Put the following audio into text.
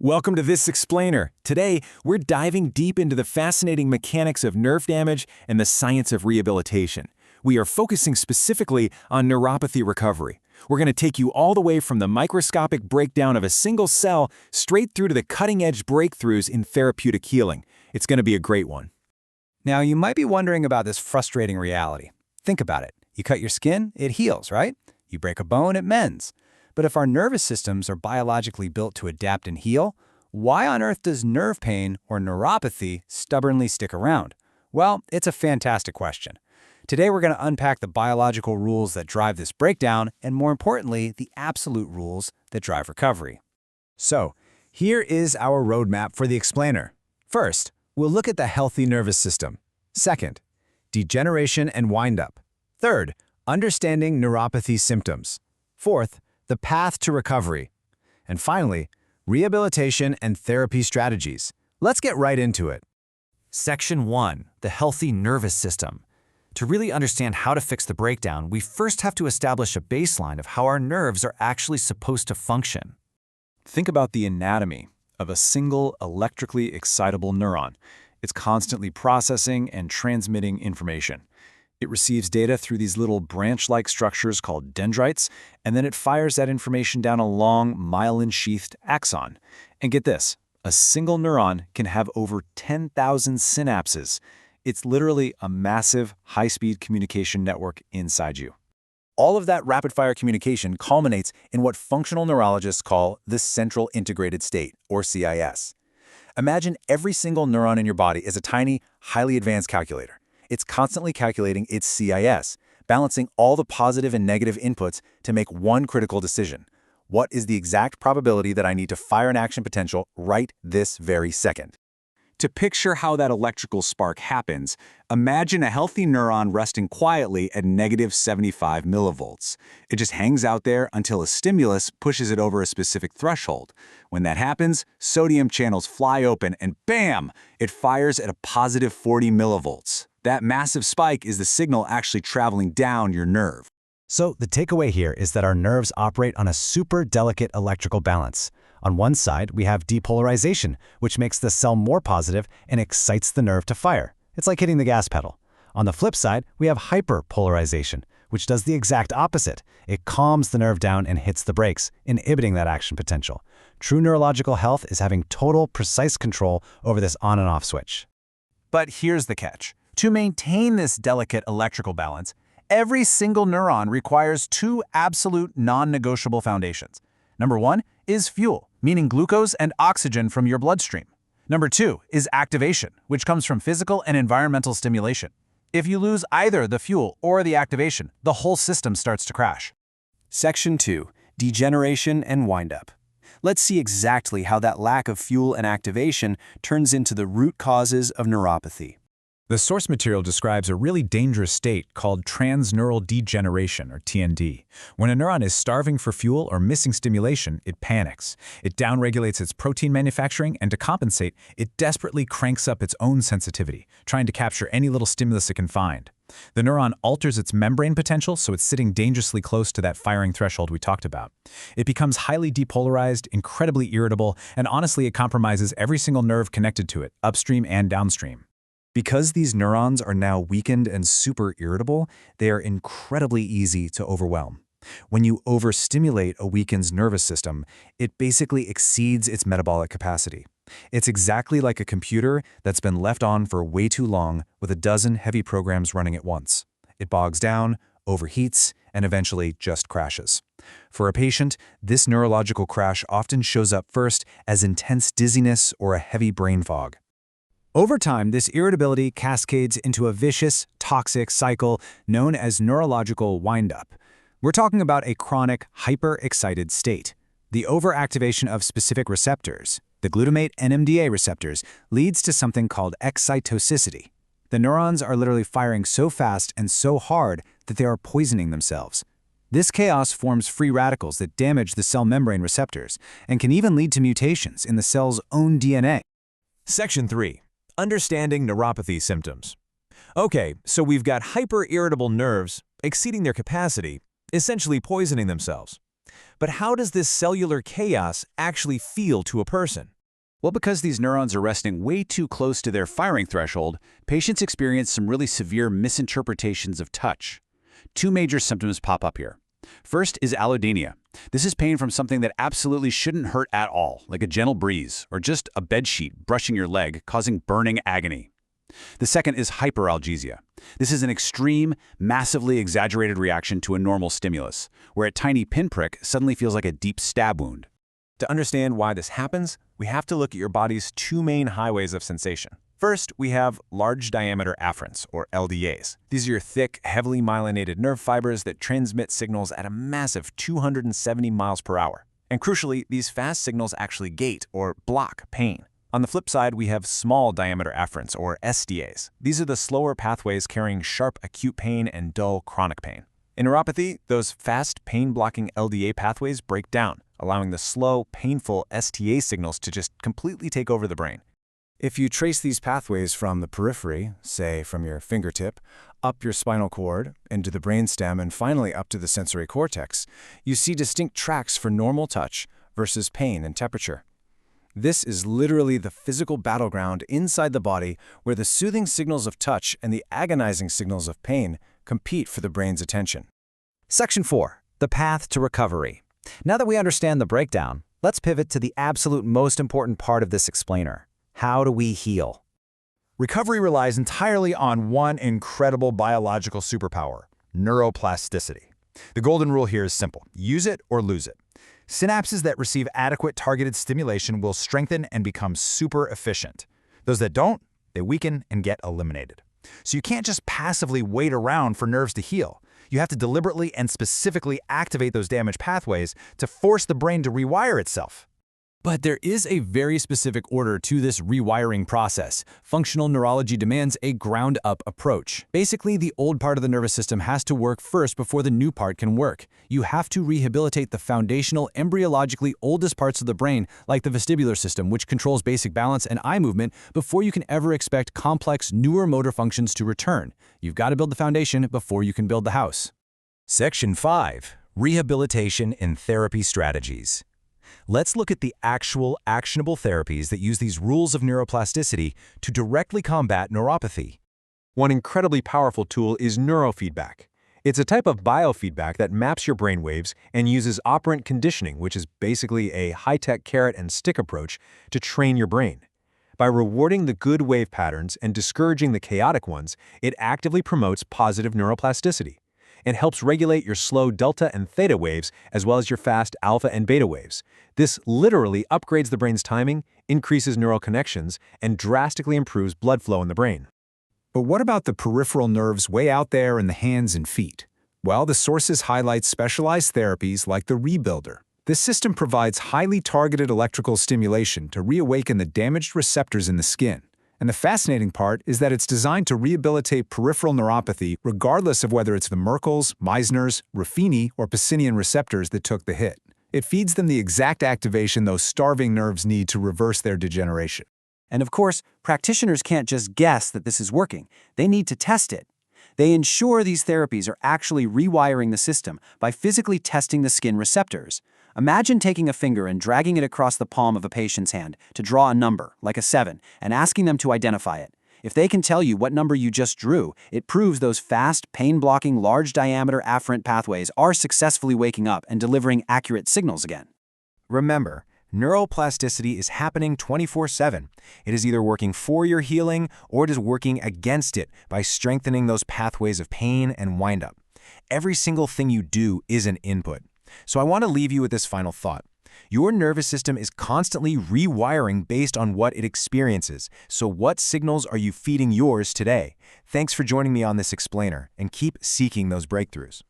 Welcome to This Explainer. Today, we're diving deep into the fascinating mechanics of nerve damage and the science of rehabilitation. We are focusing specifically on neuropathy recovery. We're going to take you all the way from the microscopic breakdown of a single cell straight through to the cutting-edge breakthroughs in therapeutic healing. It's going to be a great one. Now, you might be wondering about this frustrating reality. Think about it. You cut your skin, it heals, right? You break a bone, it mends. But if our nervous systems are biologically built to adapt and heal, why on earth does nerve pain or neuropathy stubbornly stick around? Well, it's a fantastic question. Today we're going to unpack the biological rules that drive this breakdown and, more importantly, the absolute rules that drive recovery. So, here is our roadmap for the explainer. First, we'll look at the healthy nervous system. Second, degeneration and windup. Third, understanding neuropathy symptoms. Fourth, the path to recovery. And finally, rehabilitation and therapy strategies. Let's get right into it. Section 1. The healthy nervous system. To really understand how to fix the breakdown, we first have to establish a baseline of how our nerves are actually supposed to function. Think about the anatomy of a single electrically excitable neuron. It's constantly processing and transmitting information. It receives data through these little branch-like structures called dendrites, and then it fires that information down a long, myelin-sheathed axon. And get this, a single neuron can have over 10,000 synapses. It's literally a massive, high-speed communication network inside you. All of that rapid-fire communication culminates in what functional neurologists call the central integrated state, or CIS. Imagine every single neuron in your body as a tiny, highly advanced calculator. It's constantly calculating its CIS, balancing all the positive and negative inputs to make one critical decision. What is the exact probability that I need to fire an action potential right this very second? To picture how that electrical spark happens, imagine a healthy neuron resting quietly at -75 millivolts. It just hangs out there until a stimulus pushes it over a specific threshold. When that happens, sodium channels fly open and bam! It fires at a +40 millivolts. That massive spike is the signal actually traveling down your nerve. So, the takeaway here is that our nerves operate on a super delicate electrical balance. On one side, we have depolarization, which makes the cell more positive and excites the nerve to fire. It's like hitting the gas pedal. On the flip side, we have hyperpolarization, which does the exact opposite. It calms the nerve down and hits the brakes, inhibiting that action potential. True neurological health is having total, precise control over this on and off switch. But here's the catch. To maintain this delicate electrical balance, every single neuron requires two absolute non-negotiable foundations. Number one is fuel, meaning glucose and oxygen from your bloodstream. Number two is activation, which comes from physical and environmental stimulation. If you lose either the fuel or the activation, the whole system starts to crash. Section 2. Degeneration and windup. Let's see exactly how that lack of fuel and activation turns into the root causes of neuropathy. The source material describes a really dangerous state called transneural degeneration, or TND. When a neuron is starving for fuel or missing stimulation, it panics. It downregulates its protein manufacturing, and to compensate, it desperately cranks up its own sensitivity, trying to capture any little stimulus it can find. The neuron alters its membrane potential, so it's sitting dangerously close to that firing threshold we talked about. It becomes highly depolarized, incredibly irritable, and honestly, it compromises every single nerve connected to it, upstream and downstream. Because these neurons are now weakened and super irritable, they are incredibly easy to overwhelm. When you overstimulate a weakened nervous system, it basically exceeds its metabolic capacity. It's exactly like a computer that's been left on for way too long with a dozen heavy programs running at once. It bogs down, overheats, and eventually just crashes. For a patient, this neurological crash often shows up first as intense dizziness or a heavy brain fog. Over time, this irritability cascades into a vicious, toxic cycle known as neurological windup. We're talking about a chronic, hyper-excited state. The overactivation of specific receptors, the glutamate NMDA receptors, leads to something called excitotoxicity. The neurons are literally firing so fast and so hard that they are poisoning themselves. This chaos forms free radicals that damage the cell membrane receptors and can even lead to mutations in the cell's own DNA. Section 3. Understanding neuropathy symptoms. Okay, so we've got hyper-irritable nerves exceeding their capacity, essentially poisoning themselves. But how does this cellular chaos actually feel to a person? Well, because these neurons are resting way too close to their firing threshold, patients experience some really severe misinterpretations of touch. Two major symptoms pop up here. First is allodynia. This is pain from something that absolutely shouldn't hurt at all, like a gentle breeze or just a bedsheet brushing your leg, causing burning agony. The second is hyperalgesia. This is an extreme, massively exaggerated reaction to a normal stimulus, where a tiny pinprick suddenly feels like a deep stab wound. To understand why this happens, we have to look at your body's two main highways of sensation. First, we have large diameter afferents, or LDAs. These are your thick, heavily myelinated nerve fibers that transmit signals at a massive 270 miles per hour. And crucially, these fast signals actually gate, or block, pain. On the flip side, we have small diameter afferents, or SDAs. These are the slower pathways carrying sharp acute pain and dull chronic pain. In neuropathy, those fast pain-blocking LDA pathways break down, allowing the slow, painful STA signals to just completely take over the brain. If you trace these pathways from the periphery, say from your fingertip, up your spinal cord, into the brainstem, and finally up to the sensory cortex, you see distinct tracks for normal touch versus pain and temperature. This is literally the physical battleground inside the body where the soothing signals of touch and the agonizing signals of pain compete for the brain's attention. Section 4. The path to recovery. Now that we understand the breakdown, let's pivot to the absolute most important part of this explainer. How do we heal? Recovery relies entirely on one incredible biological superpower, neuroplasticity. The golden rule here is simple: use it or lose it. Synapses that receive adequate targeted stimulation will strengthen and become super efficient. Those that don't, they weaken and get eliminated. So you can't just passively wait around for nerves to heal. You have to deliberately and specifically activate those damaged pathways to force the brain to rewire itself. But there is a very specific order to this rewiring process. Functional neurology demands a ground-up approach. Basically, the old part of the nervous system has to work first before the new part can work. You have to rehabilitate the foundational, embryologically oldest parts of the brain, like the vestibular system, which controls basic balance and eye movement, before you can ever expect complex, newer motor functions to return. You've got to build the foundation before you can build the house. Section 5. Rehabilitation and therapy strategies. Let's look at the actual actionable therapies that use these rules of neuroplasticity to directly combat neuropathy. One incredibly powerful tool is neurofeedback. It's a type of biofeedback that maps your brainwaves and uses operant conditioning, which is basically a high-tech carrot and stick approach to train your brain. By rewarding the good wave patterns and discouraging the chaotic ones, it actively promotes positive neuroplasticity and helps regulate your slow delta and theta waves as well as your fast alpha and beta waves. This literally upgrades the brain's timing, increases neural connections, and drastically improves blood flow in the brain. But what about the peripheral nerves way out there in the hands and feet? Well, the sources highlight specialized therapies like the Rebuilder. This system provides highly targeted electrical stimulation to reawaken the damaged receptors in the skin. And the fascinating part is that it's designed to rehabilitate peripheral neuropathy regardless of whether it's the Merkel's, Meissner's, Ruffini, or Pacinian receptors that took the hit. It feeds them the exact activation those starving nerves need to reverse their degeneration. And of course, practitioners can't just guess that this is working. They need to test it. They ensure these therapies are actually rewiring the system by physically testing the skin receptors. Imagine taking a finger and dragging it across the palm of a patient's hand to draw a number, like a 7, and asking them to identify it. If they can tell you what number you just drew, it proves those fast, pain-blocking, large-diameter afferent pathways are successfully waking up and delivering accurate signals again. Remember, neuroplasticity is happening 24/7. It is either working for your healing or it is working against it by strengthening those pathways of pain and windup. Every single thing you do is an input. So I want to leave you with this final thought. Your nervous system is constantly rewiring based on what it experiences. So what signals are you feeding yours today? Thanks for joining me on this explainer, and keep seeking those breakthroughs.